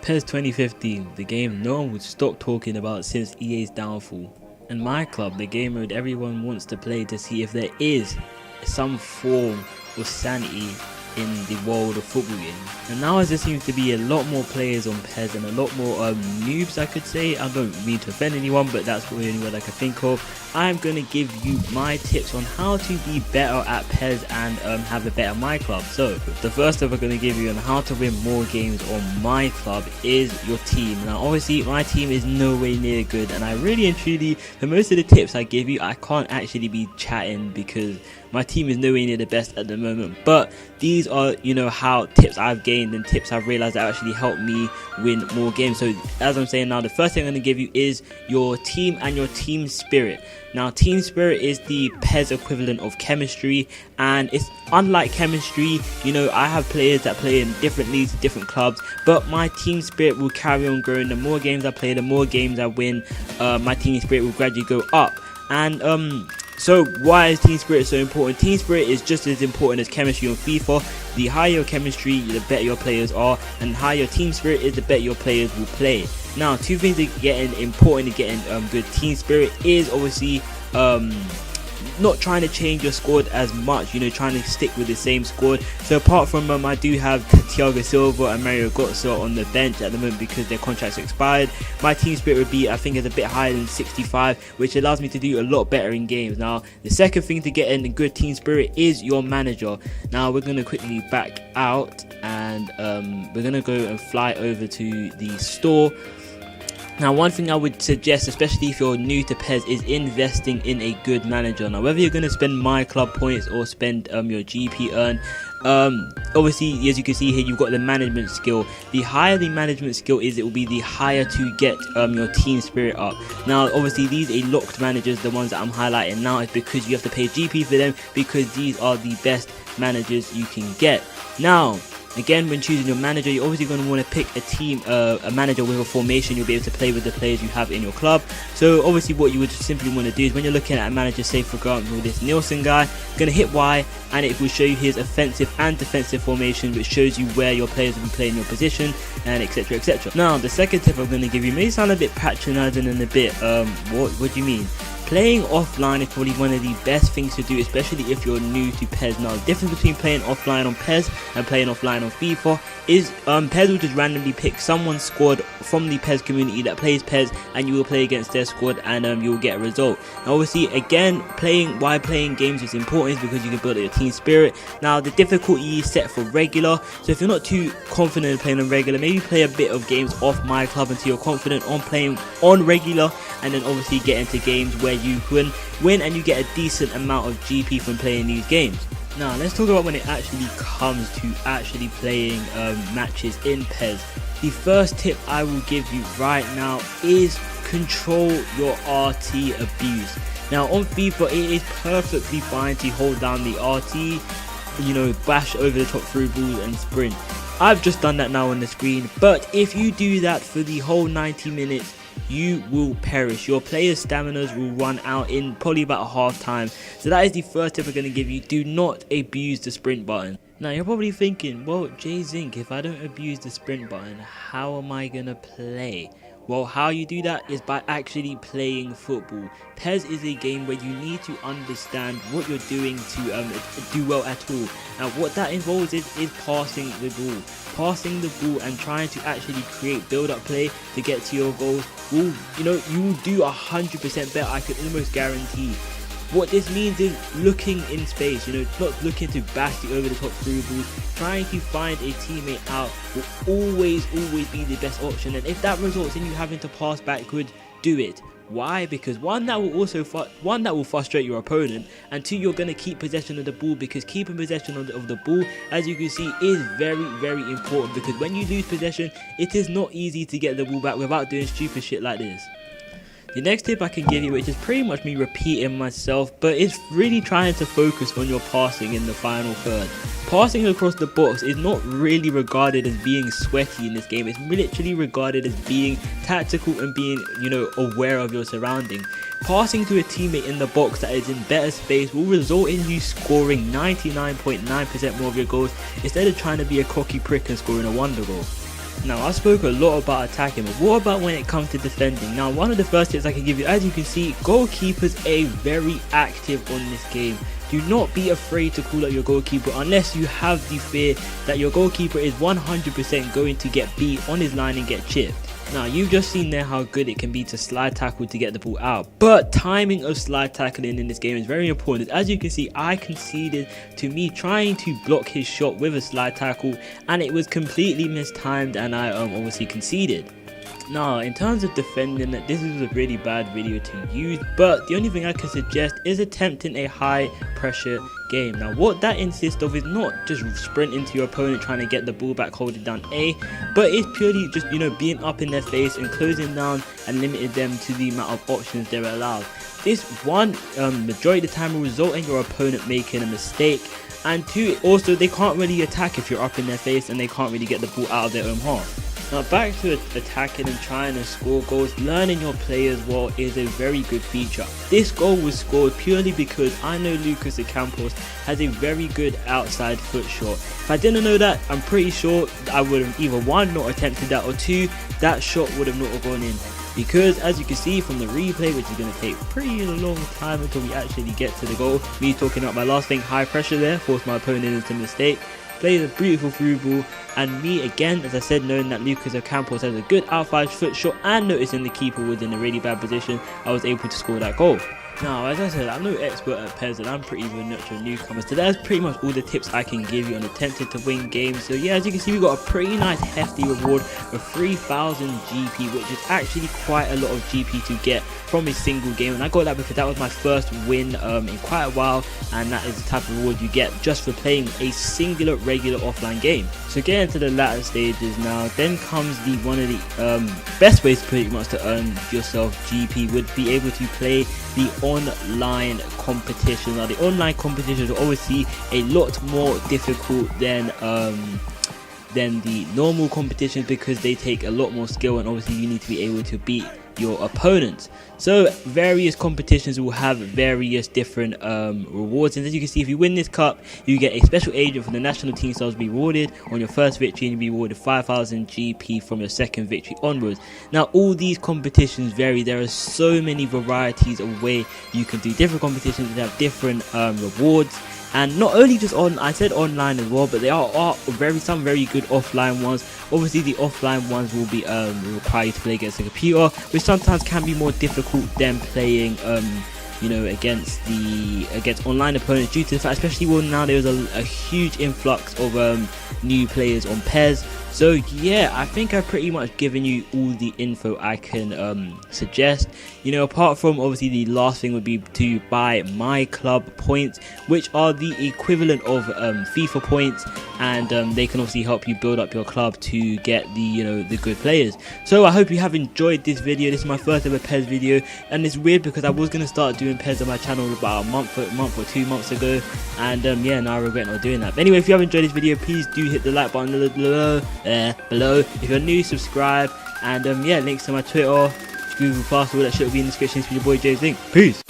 PES 2015, the game no one would stop talking about since EA's downfall. And my club, the game mode everyone wants to play to see if there is some form of sanity in the world of football games. And now as there seems to be a lot more players on PES and a lot more noobs, I could say, I don't mean to offend anyone, but that's the only word I can think of, I'm going to give you my tips on how to be better at PES and have a better my club. So the first tip I'm going to give you on how to win more games on my club is your team. Now obviously my team is nowhere near good, and I really and truly, for most of the tips I give you, I can't actually be chatting because my team is nowhere near the best at the moment, but these are, how tips I've gained and tips I've realized that actually help me win more games. So as I'm saying now, the first thing I'm going to give you is your team and your team spirit. Now team spirit is the PES equivalent of chemistry, and it's unlike chemistry. I have players that play in different leagues, different clubs, but my team spirit will carry on growing. The more games I play, the more games I win, my team spirit will gradually go up. And so why is team spirit so important? Team spirit is just as important as chemistry on FIFA. The higher your chemistry, the better your players are, and the higher your team spirit is, the better your players will play. Now, two things that getting important to getting good team spirit is obviously not trying to change your squad as much, trying to stick with the same squad. So apart from I do have Thiago Silva and Mario Götze on the bench at the moment because their contracts are expired, my team spirit would be, I think, is a bit higher than 65, which allows me to do a lot better in games. Now the second thing to get in a good team spirit is your manager. Now we're going to quickly back out and we're going to go and fly over to the store. Now one thing I would suggest, especially if you're new to PES, is investing in a good manager. Now whether you're going to spend my club points or spend your GP earn, obviously as you can see here, you've got the management skill. The higher the management skill is, it will be the higher to get your team spirit up. Now obviously these are locked managers, the ones that I'm highlighting now, is because you have to pay GP for them, because these are the best managers you can get. Now again, when choosing your manager, you're obviously going to want to pick a team, a manager with a formation you'll be able to play with the players you have in your club. So obviously what you would just simply want to do is, when you're looking at a manager, say for example this Nielsen guy, you're going to hit Y and it will show you his offensive and defensive formation, which shows you where your players will be playing your position, and etc, etc. Now the second tip I'm going to give you may sound a bit patronizing and a bit what do you mean? Playing offline is probably one of the best things to do, especially if you're new to PES. Now the difference between playing offline on PES and playing offline on FIFA is PES will just randomly pick someone's squad from the PES community that plays PES, and you will play against their squad and you will get a result. Now obviously again, why playing games is important is because you can build up your team spirit. Now the difficulty is set for regular, so if you're not too confident in playing on regular, maybe play a bit of games off my club until you're confident on playing on regular, and then obviously get into games where you can win and you get a decent amount of GP from playing these games. Now let's talk about when it actually comes to actually playing matches in PES. The first tip I will give you right now is control your RT abuse. Now on FIFA it is perfectly fine to hold down the RT, bash over the top through balls and sprint. I've just done that now on the screen, but if you do that for the whole 90 minutes, you will perish. Your players' staminas will run out in probably about a half time. So that is the first tip I'm going to give you. Do not abuse the sprint button. Now you're probably thinking, well, Jay Zink, if I don't abuse the sprint button, how am I going to play? Well, how you do that is by actually playing football. PES is a game where you need to understand what you're doing to do well at all. And what that involves is passing the ball. Passing the ball and trying to actually create build-up play to get to your goals will, you will do 100% better, I can almost guarantee. What this means is looking in space, not looking to bash the over-the-top through balls. Trying to find a teammate out will always be the best option, and if that results in you having to pass backward, do it. Why? Because one, that will frustrate your opponent, and two, you're going to keep possession of the ball, because keeping possession of the ball, as you can see, is very important, because when you lose possession, it is not easy to get the ball back without doing stupid shit like this. The next tip I can give you, which is pretty much me repeating myself, but it's really trying to focus on your passing in the final third. Passing across the box is not really regarded as being sweaty in this game. It's literally regarded as being tactical and being, aware of your surroundings. Passing to a teammate in the box that is in better space will result in you scoring 99.9% more of your goals, instead of trying to be a cocky prick and scoring a wonder goal. Now, I spoke a lot about attacking, but what about when it comes to defending? Now, one of the first tips I can give you, as you can see, goalkeepers are very active on this game. Do not be afraid to call out your goalkeeper unless you have the fear that your goalkeeper is 100% going to get beat on his line and get chipped. Now, you've just seen there how good it can be to slide tackle to get the ball out, but timing of slide tackling in this game is very important. As you can see, I conceded to me trying to block his shot with a slide tackle, and it was completely mistimed, and I obviously conceded. Now, in terms of defending, this is a really bad video to use, but the only thing I can suggest is attempting a high pressure game. Now, what that insists of is not just sprinting to your opponent trying to get the ball back holding down A, but it's purely just, being up in their face and closing down and limiting them to the amount of options they're allowed. This one, majority of the time will result in your opponent making a mistake, and two, also they can't really attack if you're up in their face and they can't really get the ball out of their own half. Now, back to attacking and trying to score goals, learning your players well is a very good feature. This goal was scored purely because I know Lucas Ocampos has a very good outside foot shot. If I didn't know that, I'm pretty sure I would have either one, not attempted that, or two, that shot would have not gone in. Because as you can see from the replay, which is going to take pretty long time until we actually get to the goal, me talking about my last thing, high pressure there, forced my opponent into a mistake. Plays a beautiful through ball, and me again, as I said, knowing that Lucas Ocampos has a good outside foot shot and noticing the keeper was in a really bad position, I was able to score that goal. Now, as I said, I'm no expert at PES and I'm pretty much a newcomer, so that's pretty much all the tips I can give you on attempting to win games. So yeah, as you can see, we got a pretty nice hefty reward of 3,000 GP, which is actually quite a lot of GP to get from a single game, and I got that because that was my first win in quite a while, and that is the type of reward you get just for playing a singular regular offline game. So getting to the latter stages now, then comes one of the best ways pretty much to earn yourself GP would be able to play the online competition. Now, the online competitions are obviously a lot more difficult than the normal competitions because they take a lot more skill, and obviously you need to be able to beat your opponents. So various competitions will have various different rewards, and as you can see, if you win this cup, you get a special agent from the national team stars be rewarded on your first victory, and you'll be rewarded 5,000 GP from your second victory onwards. Now, all these competitions vary. There are so many varieties of way you can do different competitions that have different rewards. And not only just I said online as well, but there are some very good offline ones. Obviously, the offline ones will be require you to play against a computer, which sometimes can be more difficult than playing against online opponents, due to the fact, especially now there's a huge influx of new players on PES. So yeah, I think I've pretty much given you all the info I can suggest. Apart from obviously the last thing would be to buy My Club points, which are the equivalent of FIFA points, and they can obviously help you build up your club to get the good players. So I hope you have enjoyed this video. This is my first ever PES video, and it's weird because I was going to start doing PES on my channel about a month or 2 months ago, and yeah, now I regret not doing that. But anyway, if you have enjoyed this video, please do hit the like button below. If you're new, subscribe, and yeah, links to my Twitter, Google Plus, all that shit will be in the description. It's your boy Jay Zing. Peace.